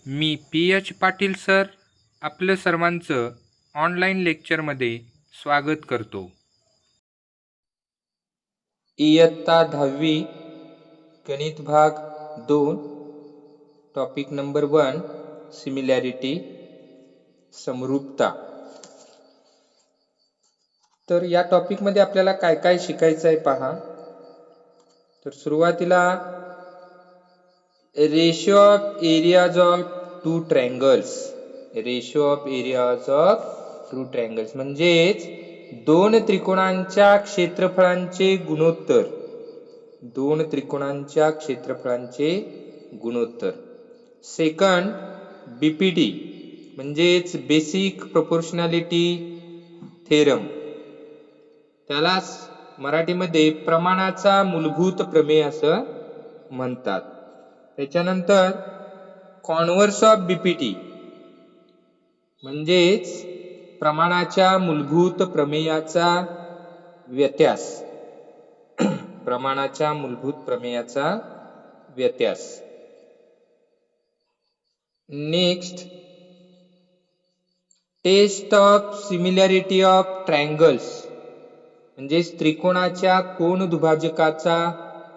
मी pH. Patil sir आपलं सर्वांचं online लेक्चरमध्ये स्वागत करतो. इयत्ता 10वी गणित भाग 2 टॉपिक नंबर 1 सिमिलॅरिटी समरूपता. तर या टॉपिकमध्ये आपल्याला काय काय शिकायचं आहे पहा. तर सुरुवातीला ratio of areas of two triangles. Ratio of areas of two triangles म्हणजेच दोन त्रिकोणांच्या क्षेत्रफळांचे गुणोत्तर. दोन त्रिकोणांच्या क्षेत्रफळांचे गुणोत्तर. सेकंड बीपीटी म्हणजेच बेसिक प्रोपोर्शनॅलिटी थेरम. त्याला मराठीमध्ये प्रमाणाचा मूलभूत प्रमेय असं म्हणतात. त्याच्यानंतर कॉन्व्हर्स ऑफ बीपीटी म्हणजेच प्रमाणाच्या मूलभूत प्रमेयाचा व्यत्यास. प्रमाणाच्या मूलभूत प्रमेयाचा व्यत्यास. Next test of similarity of triangles म्हणजेच त्रिकोणाच्या कोन दुभाजकाचा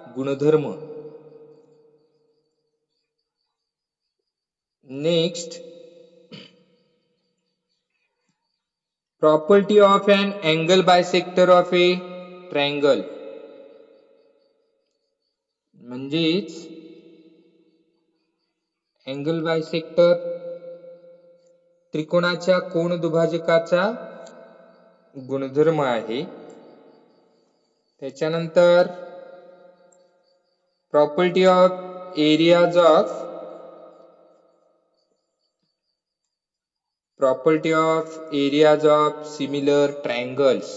गुणधर्म. Next property of an angle bisector of a triangle म्हणजेच अँगल बायसेक्टर त्रिकोणाच्या कोन दुभाजकाचा गुणधर्म आहे. त्याच्यानंतर property of areas of similar triangles.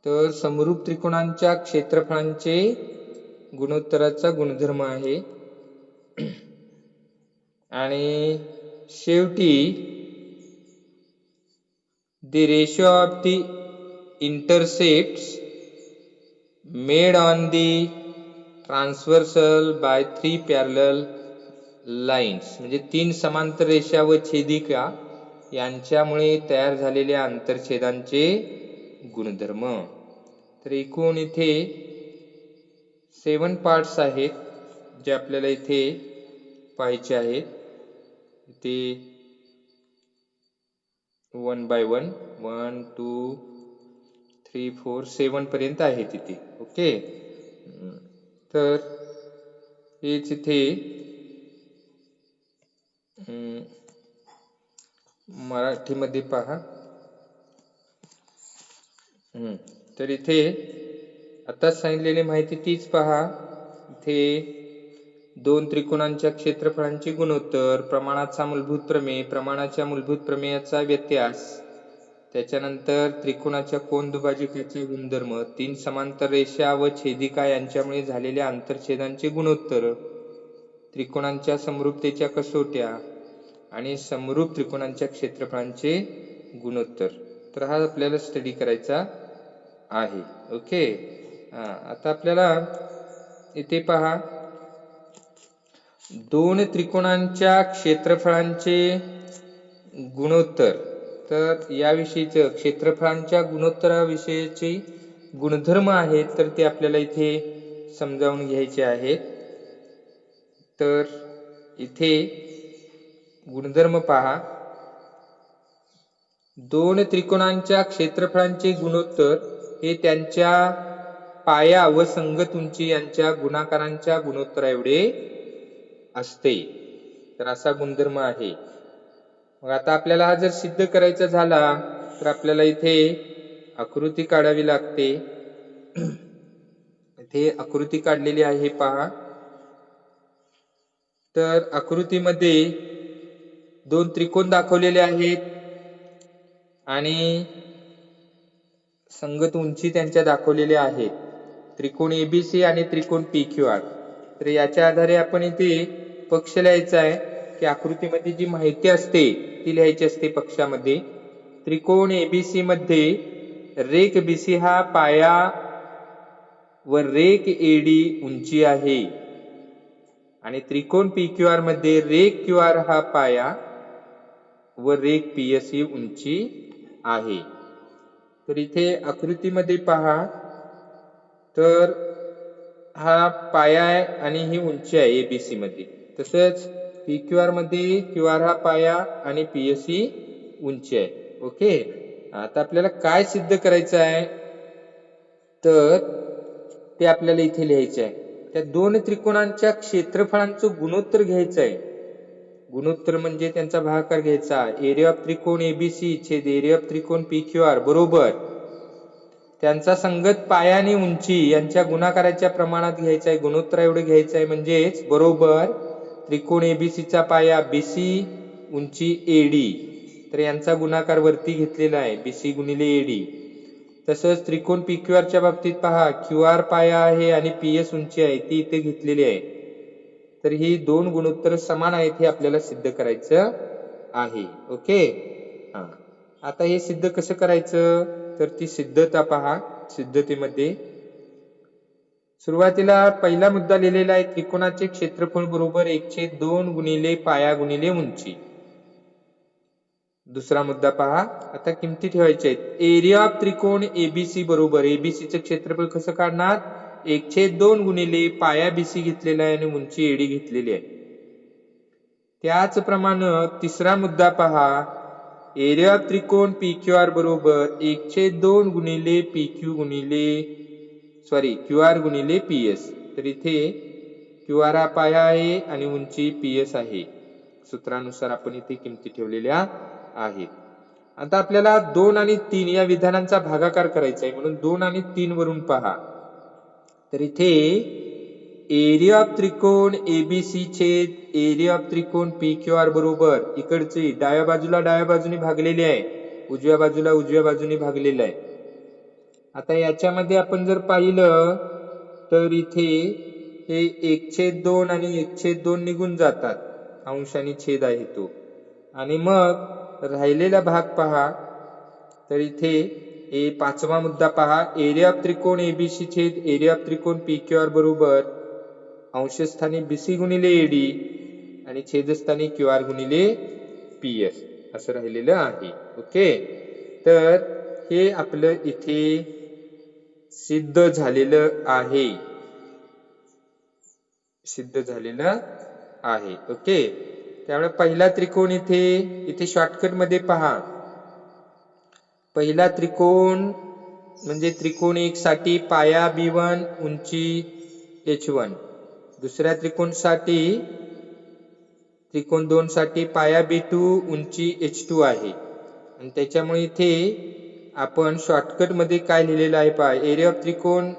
तर समरूप त्रिकोणांच्या क्षेत्रफळांचे गुणोत्तराचा गुणधर्म आहे. आणि शेवटी the ratio of the intercepts made on the transversal by 3 parallel lines म्हणजे 3 समांतर रेषा व छेदिका यांच्यामुळे तयार झालेल्या आंतरछेदांचे गुणधर्म. तर एकूण इथे 7 पार्ट्स आहेत जे आपल्याला इथे पाहायचे आहेत. ते 1 बाय 1 1 2 3 4 7 पर्यंत आहेत इथे. ओके. तर हेच इथे मराठीमध्ये पहा. तर इथे आता सांगितलेली माहिती तीच पहा. इथे दोन त्रिकोणांच्या क्षेत्रफळांचे गुणोत्तर, प्रमाणाचा मूलभूत प्रमेय, प्रमाणाच्या मूलभूत प्रमेयाचा व्यत्यास, त्याच्यानंतर त्रिकोणाच्या कोन दुभाजकाचे गुणधर्म, 3 समांतर रेषा व छेदिका यांच्यामुळे झालेल्या आंतरछेदांचे गुणोत्तर, त्रिकोणांच्या समरूपतेच्या कसोट्या आणि समरूप त्रिकोणांच्या क्षेत्रफळांचे गुणोत्तर. तर हा आपल्याला स्टडी करायचा आहे. ओके. आता आपल्याला इथे पहा दोन त्रिकोणांच्या क्षेत्रफळांचे गुणोत्तर. तर याविषयीचं क्षेत्रफळांच्या गुणोत्तराविषयीचे गुणधर्म आहेत तर ते आपल्याला इथे समजावून घ्यायचे आहेत. तर इथे गुणधर्म पहा. दोन त्रिकोणांच्या क्षेत्रफळांचे गुणोत्तर हे त्यांच्या पाया व संगत उंची यांच्या गुणाकारांच्या गुणोत्तरा एवढे असते. तर असा गुणधर्म आहे. मग आता आपल्याला हा जर सिद्ध करायचा झाला तर आपल्याला इथे आकृती काढावी लागते. इथे आकृती काढलेली आहे पहा. तर आकृतीमध्ये दोन त्रिकोण दाखवलेले आहेत आणि संगत उंची त्यांच्या दाखवलेल्या आहेत. त्रिकोण एबीसी आणि त्रिकोण पीक्यूआर. तर याच्या आधारे आपण इथे पक्ष लिहायचा आहे की आकृतीमध्ये जी माहिती असते ती लिहायची असते पक्षामध्ये. त्रिकोण एबीसी मध्ये रेख बीसी हा पाया व रेक एडी उंची आहे. आणि त्रिकोण PQR मध्ये रेक QR हा पाया व रेक PS ही उंची आहे. तर इथे आकृतीमध्ये पहा, तर हा पाया आहे आणि ही उंची आहे ABC मध्ये. तसंच PQR मध्ये QR हा पाया आणि PS ही उंची आहे. ओके. आता आपल्याला काय सिद्ध करायचं आहे, तर ते आपल्याला इथे लिहायचे आहे. त्या दोन त्रिकोणांच्या क्षेत्रफळांचं गुणोत्तर घ्यायचं आहे. गुणोत्तर म्हणजे त्यांचा भागाकार घ्यायचा. एरिया ऑफ त्रिकोण ABC छेद एरिया ऑफ त्रिकोण PQR बरोबर त्यांचा संगत पाया आणि उंची यांच्या गुणाकाराच्या प्रमाणात घ्यायचा आहे. गुणोत्तर एवढं घ्यायचं आहे, म्हणजेच बरोबर त्रिकोण ABC चा पाया BC उंची AD, तर यांचा गुणाकार वरती घेतलेला आहे BC गुणिले AD. तसंच त्रिकोण PQR च्या बाबतीत पहा, QR पाया आहे आणि PS उंची आहे ती इथे घेतलेली आहे. तर ही दोन गुणोत्तर समान आहेत हे आपल्याला सिद्ध करायचं आहे. ओके. आता हे सिद्ध कसं करायचं, तर ती सिद्धता पहा. सिद्धतेमध्ये सुरुवातीला पहिला मुद्दा लिहिलेला आहे, त्रिकोणाचे क्षेत्रफळ बरोबर 1/2 गुणिले पाया गुणिले उंची. दुसरा मुद्दा पहा, आता किमती ठेवायच्या आहेत. एरिया ऑफ त्रिकोण ABC बरोबर ABC चे क्षेत्रफळ कसं काढणार, 1/2 गुणिले पाया BC घेतलेला आहे आणि उंची AD घेतलेली आहे. त्याचप्रमाणे तिसरा मुद्दा पहा, एरिया ऑफ त्रिकोण PQR बरोबर 1/2 गुणिले QR गुणिले PS. तर इथे QR हा पाया आहे आणि उंची PS आहे. सूत्रानुसार आपण इथे किमती ठेवलेल्या आहेत. आता आपल्याला 2 आणि 3 या विधानांचा भागाकार करायचा आहे, म्हणून 2 आणि 3 वरून पहा. तर इथे एरिया ऑफ त्रिकोण ABC छेद एरिया ऑफ त्रिकोण PQR बरोबर इकडचे डाव्या बाजूने भागलेले आहे, उजव्या बाजूने भागलेलं आहे. आता याच्यामध्ये आपण जर पाहिलं तर इथे हे 1/2 आणि 1/2 निघून जातात, अंश आणि छेद आहे तो. आणि मग राहिलेला भाग पहा, तर इथे हे पाचवा मुद्दा पहा, एरिया ऑफ त्रिकोण ABC छेद एरिया ऑफ त्रिकोण PQR बरोबर अंशस्थानी BC गुणिले AD आणि छेदस्थानी QR गुणिले PS असं राहिलेलं आहे. ओके. तर हे आपलं इथे सिद्ध झालेलं आहे. ओके. त्यामुळे पहिला त्रिकोण इथे शॉर्टकट मध्ये पहा. पहिला त्रिकोण म्हणजे त्रिकोण 1 साठी पाया B1 उंची H1. दुसऱ्या त्रिकोण 2 साठी पाया B2 उंची H2 आहे. आणि त्याच्यामुळे इथे आपण शॉर्टकट मध्ये काय लिहिलेलं आहे पहा, एरिया ऑफ त्रिकोण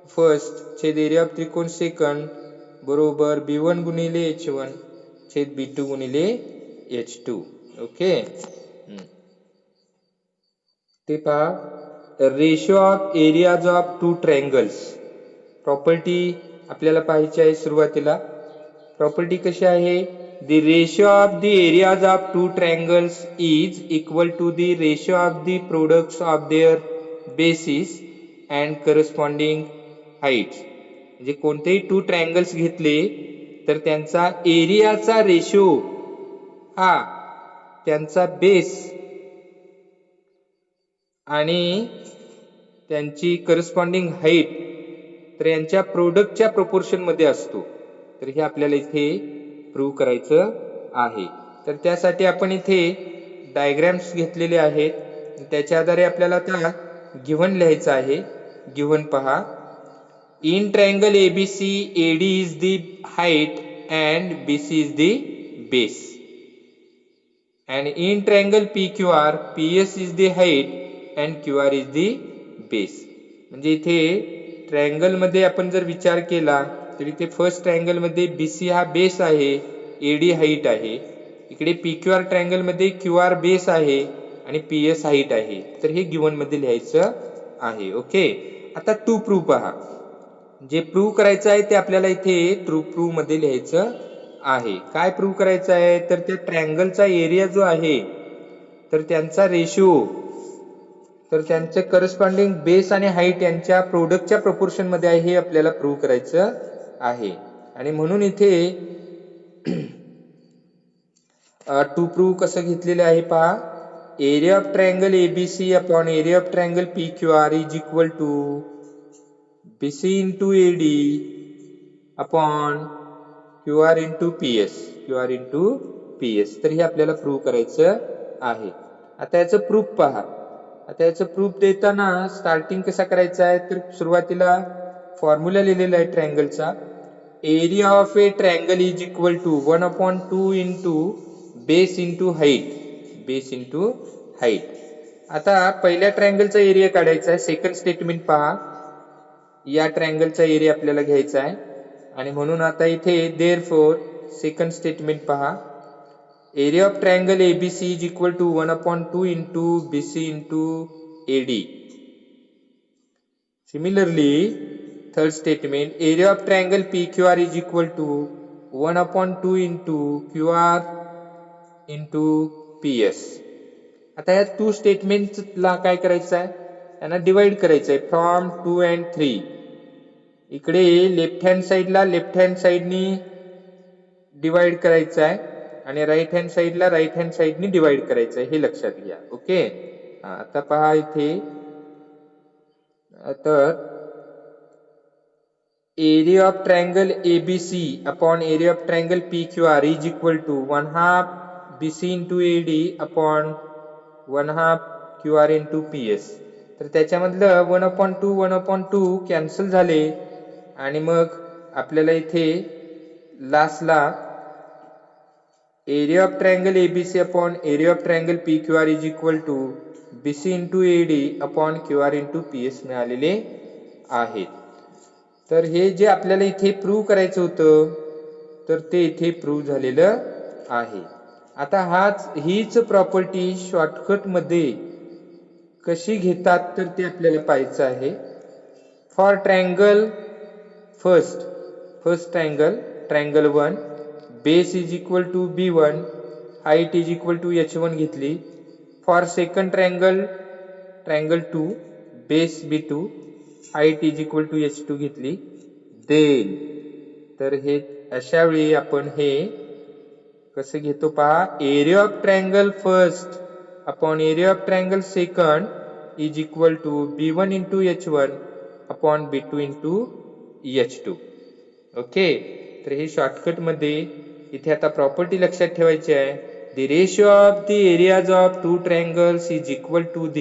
फर्स्ट छेद एरिया ऑफ त्रिकोण सेकंड बरोबर B1 गुणिले H1 छेद B2 गुणिले H2. ओके. ते पहा, ratio of areas of two triangles. Property आपल्याला पाहायची आहे. सुरुवातीला प्रॉपर्टी कशी आहे, the ratio of the areas of two triangles is equal to the ratio of the products of their bases and corresponding heights. म्हणजे कोणतेही 2 ट्रायंगल्स घेतले तर त्यांचा एरियाचा रेशो हा त्यांचा बेस आणि त्यांची करस्पॉन्डिंग हाईट तर यांच्या प्रोडक्टच्या प्रोपोर्शन मध्ये असतो. तर हे आपल्याला इथे प्रूव्ह करायचं आहे. तर त्यासाठी आपण इथे डायग्राम्स घेतलेले आहेत, त्याच्या आधारे आपल्याला त्या गिव्हन लिहायचं आहे. गिव्हन पहा, in triangle ABC AD is the height and BC is the base, and in triangle PQR PS is the height and QR is the base. म्हणजे इथे ट्रायंगल मध्ये आपण जर विचार केला तर इथे फर्स्ट ट्रायंगल मध्ये BC हा बेस आहे, AD हाईट आहे. इकडे PQR ट्रायंगल मध्ये QR बेस आहे आणि PS हाईट आहे. तर हे गिव्हन मध्ये लिहायचं आहे. ओके. आता टू प्रूव्ह पहा. जे प्रूव्ह करायचं आहे ते आपल्याला इथे ट्रू प्रूव्ह मध्ये लिहायचं आहे. काय प्रूव्ह करायचं आहे, तर त्या ट्रायंगलचा एरिया जो आहे तर त्यांचा रेशो तर त्यांचे करस्पॉन्डिंग बेस आणि हाईट यांच्या प्रोडक्टच्या प्रपोर्शन मध्ये आहे हे आपल्याला प्रूव्ह करायचं आहे. आणि म्हणून इथे टू प्रूव्ह कसं घेतलेलं आहे पहा. Area of triangle ABC upon area of triangle P Q R is equal to BC into AD upon Q R into P S. तर हे आपल्याला प्रूव्ह करायचं आहे. आता याचं प्रूफ पहा. आता याचं प्रूफ देताना स्टार्टिंग कसा करायचा आहे, तर सुरुवातीला फॉर्म्युला लिहिलेला आहे ट्रायंगलचा. Area of a triangle is equal to 1/2 into base into height. आता पहिल्या ट्रायंगलचा एरिया काढायचा आहे. सेकंड स्टेटमेंट पहा. या ट्रायंगलचा एरिया आपल्याला घ्यायचा आहे आणि म्हणून आता इथे देअरफॉर सेकंड स्टेटमेंट पहा. Area of triangle ABC is equal to 1/2 into BC into AD. Similarly third statement, area of triangle P Q R is equal to 1/2 into Q R into P S. आता या to स्टेटमेंटला काय करायचं आहे, त्यांना divide करायचं आहे from 2 and 3. इकडे left hand साईडनी डिवाइड करायचं आहे आणि राईट हँड साईडनी डिवाइड करायचं आहे, हे लक्षात घ्या. ओके. आता पहा इथे, तर area of triangle ABC upon area of triangle P Q R is equal to 1/2 BC into AD upon 1/2 Q R into P S. तर त्याच्यामधलं 1/2 कॅन्सल झाले आणि मग आपल्याला इथे लास्टला area of triangle ABC upon area of triangle P Q R is equal to BC into AD upon Q R into P S मिळालेले आहेत. तर हे जे आपल्याला इथे प्रूव्ह करायचं होतं, तर ते इथे प्रूव्ह झालेलं आहे. आता हीच प्रॉपर्टी शॉर्टकट मध्ये कशी घेतात तर ते आपल्याला पाहायचं आहे. For triangle first triangle 1, base is equal to B1, height is equal to H1 घेतली. For second triangle 2, base B2, height is equal to H2 घेतली. देन तर हे अशा वेळी आपण हे कसं घेतो पहा. Area of triangle first upon area of triangle second is equal to B1 into H1 upon B2 into H2. Okay. तर हे शॉर्टकट मध्ये इथे आता प्रॉपर्टी लक्षात ठेवायची आहे. The ratio of the areas of two triangles is equal to the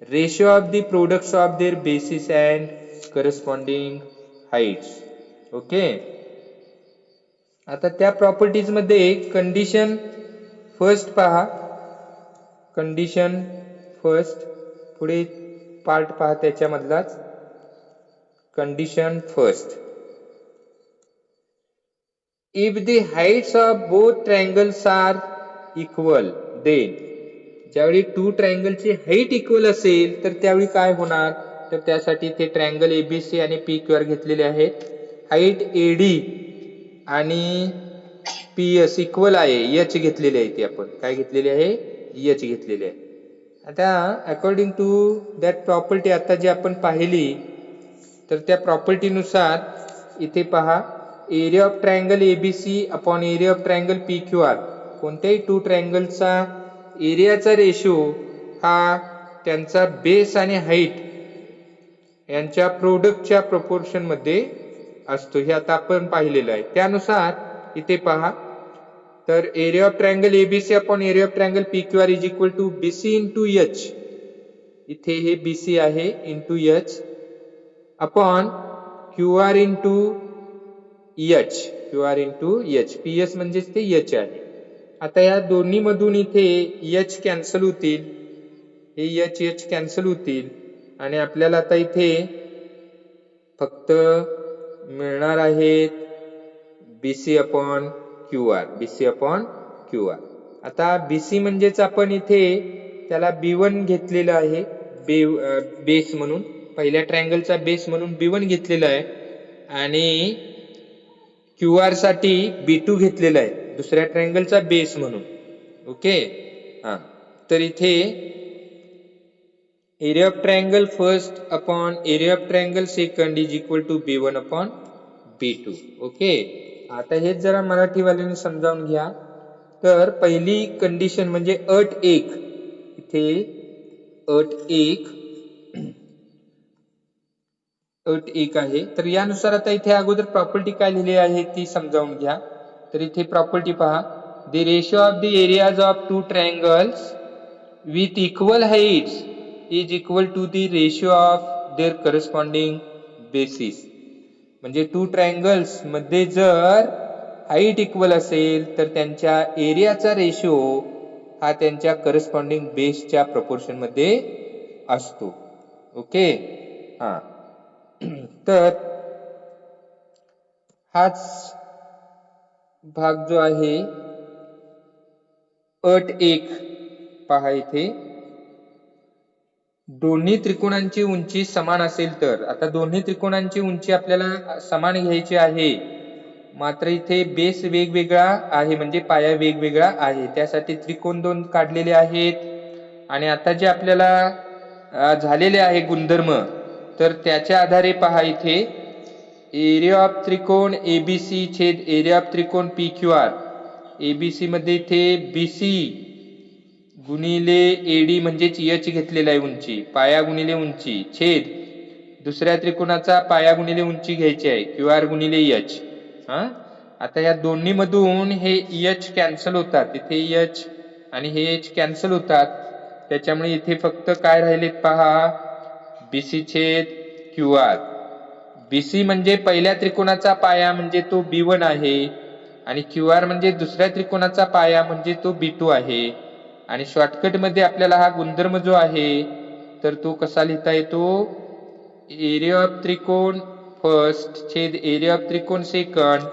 ratio of the products of their bases and corresponding heights. Okay. आता त्या प्रॉपर्टीज मध्ये कंडिशन फर्स्ट पहा. कंडिशन फर्स्ट, पुढे पार्ट पहा त्याच्यामधलाच. Condition first, if the heights of both triangles are equal, then ज्यावेळी two ट्रायंगलची height equal असेल तर त्यावेळी काय होणार, तर त्यासाठी ते ट्रायंगल एबीसी आणि पी क्यू आर घेतलेले आहेत. हाईट एडी आणि पी एस इक्वल आहे, एच घेतलेले आहे. ते आपण काय घेतलेले आहे, एच घेतलेले आहे. आता अकॉर्डिंग टू दॅट प्रॉपर्टी आता जी आपण पाहिली, तर त्या प्रॉपर्टीनुसार इथे पहा. Area of triangle ABC upon area of triangle P Q R, कोणत्याही टू ट्रायंगलचा एरियाचा रेशो हा त्यांचा बेस आणि हाईट यांच्या प्रोडक्टच्या प्रपोर्शन मध्ये असतो. हे आता आपण पाहिलेलं आहे. त्यानुसार इथे पहा, तर area of triangle ABC upon area of triangle P Q R is equal to BC into H. इथे हे बीसी आहे into H upon Q R into H. P S म्हणजेच ते एच आहे. आता या दोन्ही मधून इथे एच कॅन्सल होतील, हे एच कॅन्सल होतील आणि आपल्याला आता इथे फक्त मिळणार आहेत बीसी अपॉन क्यू आर. आता बीसी म्हणजेच आपण इथे त्याला B1 घेतलेलं आहे, बेस म्हणून, पहिल्या ट्रायंगलचा बेस म्हणून B1 घेतलेला आहे आणि क्यू आर साठी B2 घेतलेला आहे, दुसऱ्या ट्रायंगलचा बेस म्हणून. ओके. तर इथे area of triangle first upon area of triangle second is equal to B1 upon B2. Okay, आता हेच जरा मराठीवाल्यांनी समजावून घ्या. तर पहिली कंडिशन म्हणजे अट एक, इथे अट एक आहे. तर यानुसार आता इथे अगोदर प्रॉपर्टी काय लिहिली आहे ती समजावून घ्या. तर इथे प्रॉपर्टी पहा, the ratio of the areas of two triangles with equal heights is equal to the ratio of their corresponding bases. म्हणजे टू ट्रायंगल्स मध्ये जर हाईट इक्वल असेल तर त्यांच्या एरियाचा रेशो हा त्यांच्या करस्पॉन्डिंग बेसच्या प्रपोर्शन मध्ये असतो. ओके, हा. तर हाच भाग जो आहे अट एक पहा, इथे दोन्ही त्रिकोणांची उंची समान असेल तर, आता दोन्ही त्रिकोणांची उंची आपल्याला समान घ्यायची आहे, मात्र इथे बेस वेगवेगळा आहे म्हणजे पाया वेगवेगळा आहे. त्यासाठी त्रिकोण दोन काढलेले आहेत. आणि आता जे आपल्याला झालेले आहे गुणधर्म, तर त्याच्या आधारे पहा इथे एरिया ऑफ त्रिकोण एबीसी छेद एरिया ऑफ त्रिकोण पी क्यू आर. एबीसी मध्ये इथे बीसी गुणिले एडी म्हणजेच एच घेतलेला आहे उंची, पाया गुणिले उंची, छेद दुसऱ्या त्रिकोणाचा पाया गुणिले उंची घ्यायची आहे, क्यू आर गुणिले एच. आता या दोन्ही मधून हे एच कॅन्सल होतात, इथे एच आणि हे एच कॅन्सल होतात. त्याच्यामुळे इथे फक्त काय राहिलेत पहा, बीसी छेद क्यू आर. बीसी म्हणजे पहिल्या त्रिकोणाचा पाया म्हणजे तो B1 आहे, आणि क्यू आर म्हणजे दुसऱ्या त्रिकोणाचा पाया म्हणजे तो B2 आहे. आणि शॉर्टकट मध्ये आपल्याला हा गुणधर्म जो आहे तर तो कसा लिहिता येतो, एरिया ऑफ त्रिकोण फर्स्ट छेद एरिया ऑफ त्रिकोण सेकंड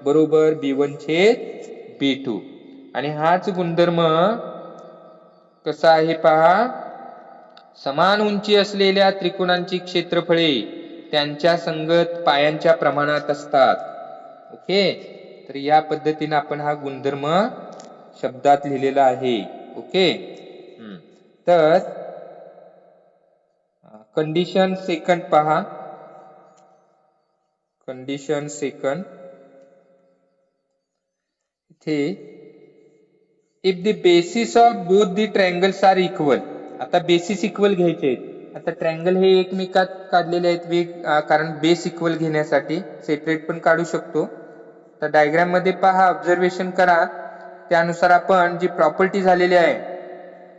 बरोबर B1 छेद B2. आणि हाच गुणधर्म कसा आहे पहा, समान उंची असलेल्या त्रिकोणांची क्षेत्रफळे त्यांच्या संगत पायांच्या प्रमाणात असतात. ओके, तर या पद्धतीने आपण हा गुणधर्म शब्दात लिहिलेला आहे. ओके, तर कंडिशन सेकंड पहा, कंडिशन सेकंड इथे if the bases of both the triangles are equal. आता बेसिस इक्वल घ्यायचे आहेत. आता ट्रायंगल हे एकमेकात काढलेले आहेत कारण बेस इक्वल घेण्यासाठी सेपरेट पण काढू शकतो. तर डायग्राम मध्ये पहा, ऑब्झर्वेशन करा, त्यानुसार आपण जी प्रॉपर्टी झालेली आहे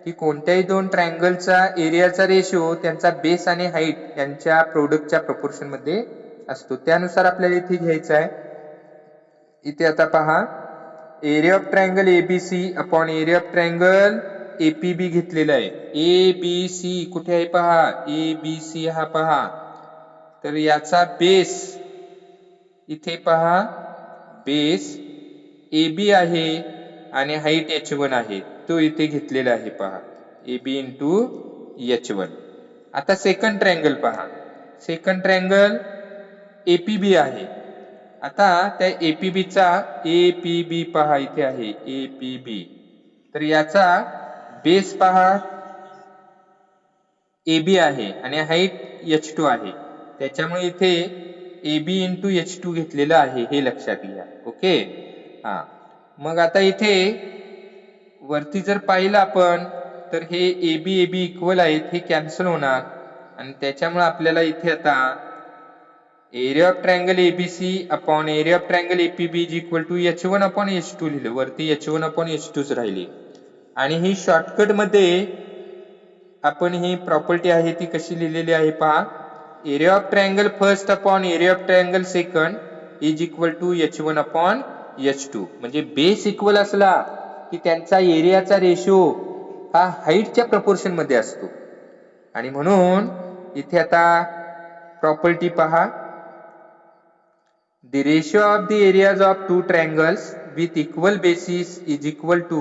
की कोणत्याही दोन ट्रायंगलचा एरियाचा रेशो त्यांचा बेस आणि हाईट यांच्या प्रोडक्टच्या प्रपोर्शन मध्ये असतो. त्यानुसार आपल्याला इथे घ्यायचं आहे. इथे आता पहा, area of triangle ABC upon area of triangle APB घेतलेला आहे. एबीसी कुठे आहे पहा, एबीसी हा पहा, तर याचा बेस इथे पहा, बेस एबी आहे आणि हाईट H1 आहे, तो इथे घेतलेला आहे पहा, AB इंटू H1. आता सेकंड ट्रायंगल पहा, सेकंड ट्रायंगल एपीबी आहे. आता त्या एपीबीचा एपीबी पहा इथे आहे एपीबी, तर याचा बेस पहा AB आहे आणि हाईट H2 आहे. त्याच्यामुळे इथे AB इंटू H2 घेतलेलं आहे, हे लक्षात घ्या. ओके, हा. मग आता इथे वरती जर पाहिलं आपण तर हे AB इक्वल आहेत, हे कॅन्सल होणार, आणि त्याच्यामुळे आपल्याला इथे आता area of triangle ABC upon area of triangle APB is equal to H1 upon H2 लिहिलं. वरती H1 अपॉन H2च राहिली. आणि ही शॉर्टकट मध्ये आपण ही प्रॉपर्टी आहे ती कशी लिहिलेली आहे पहा, area of triangle first upon area of triangle second is equal to H1 upon H2. म्हणजे बेस इक्वल असला की त्यांचा एरियाचा रेशो हा हाईटच्या प्रपोर्शन मध्ये असतो. आणि म्हणून इथे आता प्रॉपर्टी पहा, the ratio of the areas of two triangles with equal bases is equal to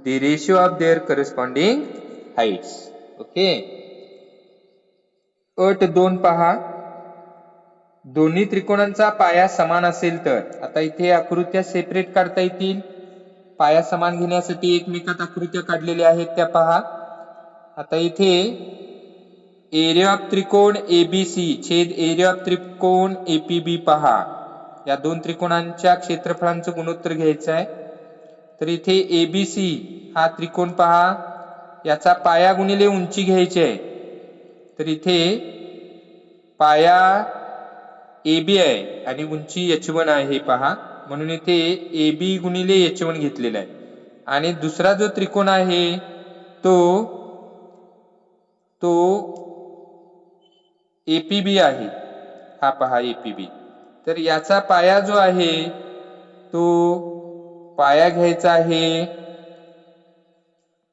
the ratio of their corresponding heights. Okay, अट 2 पहा, दोन्ही त्रिकोणांचा पाया समान असेल तर. आता इथे आकृत्या सेपरेट काढता येतील, पाया समान घेण्यासाठी एकमेकात आकृत्या काढलेल्या आहेत त्या पहा. आता इथे एरिया ऑफ त्रिकोण एबीसी छेद एरिया ऑफ त्रिकोण एपीबी पहा. या दोन त्रिकोणांच्या क्षेत्रफळांचं गुणोत्तर घ्यायचं आहे. तर इथे एबीसी हा त्रिकोण पहा, याचा पाया गुणिले उंची घ्यायची आहे. तर इथे पाया AB आहे आणि उंची H1 आहे पहा, म्हणून इथे AB गुणिले H1 घेतलेला आहे. आणि दुसरा जो त्रिकोण आहे तो APB आहे. हा पहा APB. तर याचा पाया जो आहे तो पाया घ्यायचा आहे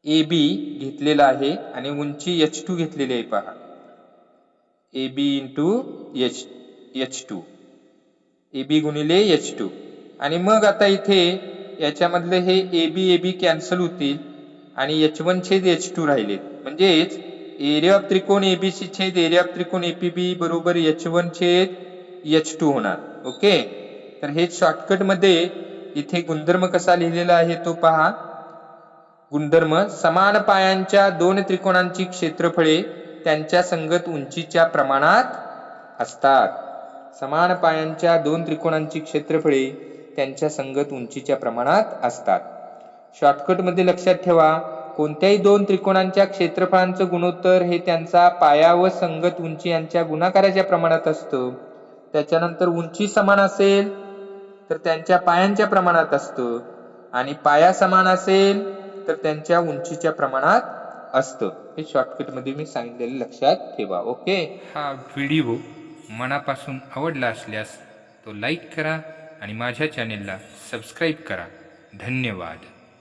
AB घेतलेला आहे आणि उंची H2 घेतलेली आहे पहा. AB इंटू H2 AB गुणिले H2. आणि मग आता इथे याच्यामधले हे AB कॅन्सल होतील आणि H1 छेद H2 राहिले. म्हणजेच एरिया ऑफ त्रिकोण एबीसी छेद एरिया ऑफ त्रिकोण एपीबी बरोबर H1 छेद H2 होणार. ओके. तर हे शॉर्टकट मध्ये इथे गुणधर्म कसा लिहिलेला आहे तो पहा. गुणधर्म समान पायांच्या दोन त्रिकोणांची क्षेत्रफळे त्यांच्या संगत उंचीच्या प्रमाणात असतात. समान पायांच्या दोन त्रिकोणांची क्षेत्रफळे त्यांच्या संगत उंचीच्या प्रमाणात असतात. शॉर्टकट मध्ये लक्षात ठेवा, कोणत्याही दोन त्रिकोणांच्या क्षेत्रफळांचं गुणोत्तर हे त्यांचा पाया व संगत उंची यांच्या गुणाकाराच्या प्रमाणात असतं. त्याच्यानंतर उंची समान असेल तर त्यांच्या पायांच्या प्रमाणात असतं आणि पाया समान असेल तर त्यांच्या उंचीच्या प्रमाणात असतं. हे शॉर्टकट मध्ये मी सांगितलेले लक्षात ठेवा. ओके. हा व्हिडिओ मनापासून आवडला असल्यास तो लाईक करा आणि माझ्या चॅनेलला सबस्क्राईब करा. धन्यवाद.